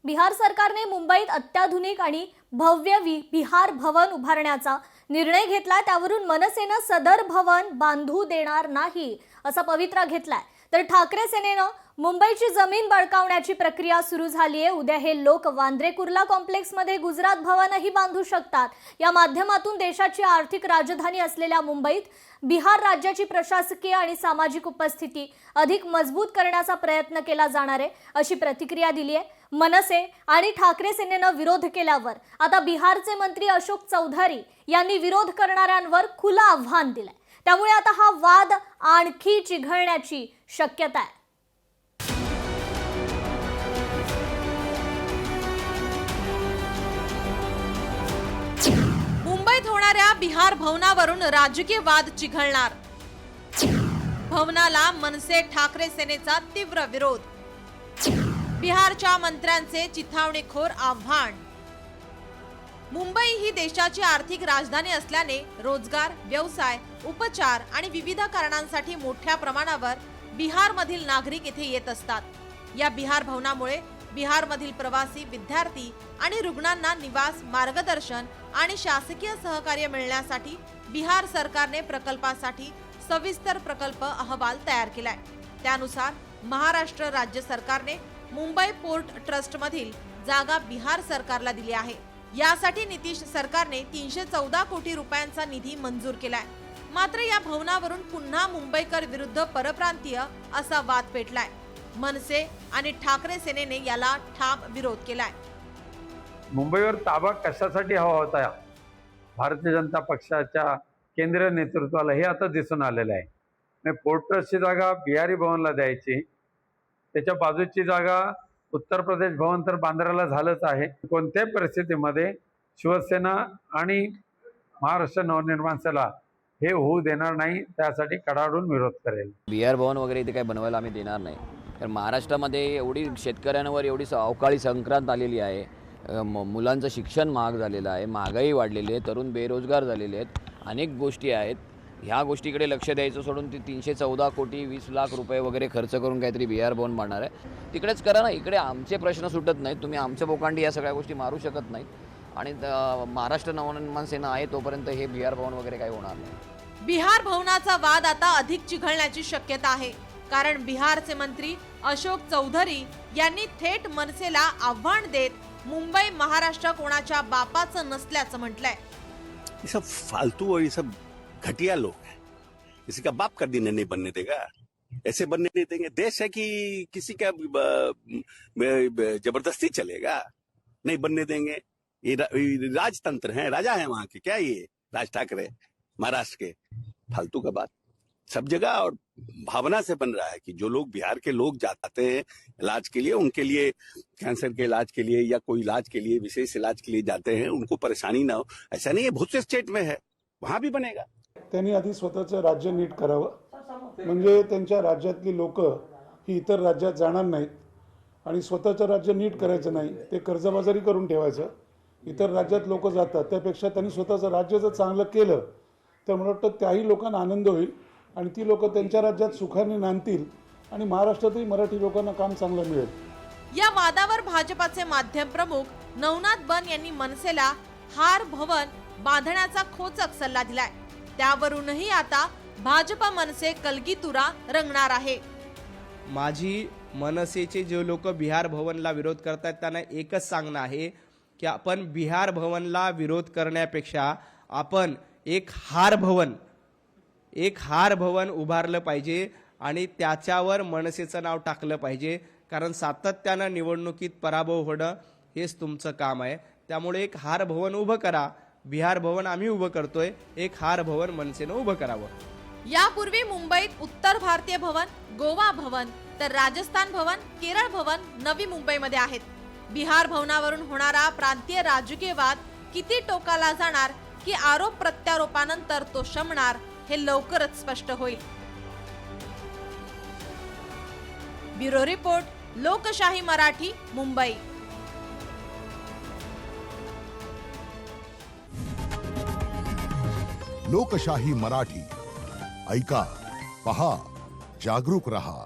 बिहार सरकारने मुंबईत अत्याधुनिक आणि भव्य बिहार भवन उभारण्याचा निर्णय घेतला। त्यावरून मनसेने सदर भवन बांधू देणार नाही असा पवित्रा घेतलाय। तर ठाकरे सेनेने मुंबईची जमीन बळकावण्याची प्रक्रिया सुरू झाली आहे। उद्या हे लोक वांद्रे कुर्ला कॉम्प्लेक्स मध्ये गुजरात भवनही बांधू शकतात। या माध्यमातून देशाची आर्थिक राजधानी असलेल्या मुंबईत बिहार राज्याची प्रशासकीय आणि सामाजिक उपस्थिती अधिक मजबूत करण्याचा प्रयत्न केला जाणार आहे अशी प्रतिक्रिया दिली आहे। मनसे आणि ठाकरे सेनेने विरोध केल्यावर आता बिहारचे मंत्री अशोक चौधरी यांनी विरोध करणाऱ्यांवर खुलं आव्हान दिलंय। त्यामुळे आता हा वाद आणखी चिघळण्याची शक्यता आहे। मुंबईत होणाऱ्या बिहार भवनावरून राजकीय वाद चिघळणार। भवनाला मनसे ठाकरे सेनेचा तीव्र विरोध। बिहारच्या मंत्र्यांचे चिथावणीखोर आव्हान। मुंबई ही देशाची आर्थिक राजधानी असल्याने रोजगार, व्यवसाय, उपचार आणि विविध कारणांसाठी मोठ्या प्रमाणावर बिहारमधील नागरिक येथे येत असतात। या बिहार भवनामुळे बिहारमधील प्रवासी, विद्यार्थी आणि रुग्णांना निवास, मार्गदर्शन आणि शासकीय सहकार्य मिळण्यासाठी बिहार सरकारने प्रकल्पासाठी सविस्तर प्रकल्प अहवाल तयार केलाय। त्यानुसार महाराष्ट्र राज्य सरकारने मुंबई पोर्ट ट्रस्ट मधील जागा बिहार सरकारला दिली आहे। यासाठी नितीश सरकारने 314 कोटी रुपयांचा निधी मंजूर केलाय। मात्र या भवनावरून पुन्हा मुंबईकर विरुद्ध परप्रांतीय असा वाद पेटलाय। मनसे आणि ठाकरे सेनेने याला ठाम विरोध केलाय। मुंबईवर ताबा कशासाठी हवा होता भारतीय जनता पक्षाच्या केंद्रीय नेतृत्वाला हे आता दिसून आलेलं आहे। पोर्ट ट्रस्टची जागा बिहारी भवनला द्यायची, त्याच्या बाजूची जागा उत्तर प्रदेश भवन तर बांद्राला झालंच आहे। कोणत्याही परिस्थितीमध्ये शिवसेना आणि महाराष्ट्र नवनिर्माण सेना हे होऊ देणार नाही, त्यासाठी कडाडून विरोध करेल। बिहार भवन वगैरे इथे काही बनवायला आम्ही देणार नाही। कारण महाराष्ट्रामध्ये एवढी शेतकऱ्यांवर एवढी अवकाळी संक्रांत आलेली आहे, मुलांचं शिक्षण महाग झालेलं आहे, महागाई वाढलेली आहे, तरुण बेरोजगार झालेले आहेत, अनेक गोष्टी आहेत। ह्या गोष्टीकडे लक्ष द्यायचं सोडून ती 314 कोटी 20 लाख रुपये वगैरे खर्च करून काहीतरी बिहार भवन बांधणार आहे, तिकडेच करा ना। इकडे आमचे प्रश्न सुटत नाहीत, तुम्ही आमच्या पोकांडी या सगळ्या गोष्टी मारू शकत नाहीत। आणि महाराष्ट्र नवनिर्माण सेना आहे तोपर्यंत हे बिहार भवन वगैरे काही होणार नाही। बिहार भवनाचा वाद आता अधिक चिघळण्याची शक्यता आहे, कारण बिहारचे मंत्री अशोक चौधरी यांनी थेट मनसेला आव्हान देत मुंबई महाराष्ट्र कोणाच्या बापाचं नसल्याचं म्हटलंय। ये सब फालतू और ये सब घटिया लोग हैं। किसी का बाप का दिन नहीं बनने देगा, ऐसे बनने नहीं देंगे। देश है कि किसी का जबरदस्ती चलेगा, नहीं बनने देंगे। ये राजतंत्र है, राजा है वहां के, क्या ये राज ठाकरे महाराष्ट्र के? फालतू का बात सब जगह और भावना से बन रहा है कि जो लोग बिहार के लोग जाते हैं इलाज के लिए, उनके लिए कैंसर के इलाज के लिए या कोई इलाज के लिए, विशेष इलाज के लिए जाते हैं, उनको परेशानी ना हो। ऐसा नहीं है, बहुत से स्टेट में है, वहां भी बनेगा। त्यांनी आधी स्वतःचं राज्य नीट करावं, म्हणजे त्यांच्या राज्यातली लोक ही इतर राज्यात जाणार नाहीत आणि स्वतःचं राज्य नीट करायचं नाही, ते कर्जबाजारी करून ठेवायचं। इतर राज्यात लोक जातात, त्यापेक्षा त्यांनी स्वतःचं राज्य जर चांगलं केलं तर मला वाटतं त्याही लोकांना आनंद होईल आणि ती लोक त्यांच्या राज्यात सुखाने नांदतील आणि महाराष्ट्रातही मराठी लोकांना काम चांगलं मिळेल। या वादावर भाजपाचे माध्यम प्रमुख नवनाथ बन यांनी मनसेला हार भवन बांधण्याचा खोचक सल्ला दिलाय। त्यावरूनही आता भाजपा मनसे कलगीतुरा रंगणार आहे। माझी मनसेचे जे लोक बिहार भवनला विरोध करतात त्यांना एकच सांगणं आहे की आपण बिहार भवनला विरोध करण्यापेक्षा आपण एक हार भवन उभारलं पाहिजे आणि त्याच्यावर मनसेचं नाव टाकलं पाहिजे। कारण सातत्यानं निवडणुकीत पराभव होणं हेच तुमचं काम आहे। त्यामुळे एक हार भवन उभं करा। बिहार भवन आम्ही उभं करतोय, एक हार भवन मनसेनं उभं करावं। यापूर्वी मुंबईत उत्तर भारतीय भवन, गोवा भवन, तर राजस्थान भवन, केरळ भवन नवी मुंबईमध्ये आहेत। बिहार भवनावरून होणारा प्रांतीय राजकीय वाद किती टोकाला जाणार की आरोप प्रत्यारोपानंतर तो शमणार हे लवकरच स्पष्ट होईल। ब्युरो रिपोर्ट, लोकशाही मराठी, मुंबई। लोकशाही मराठी ऐका, पहा, जागरूक रहा।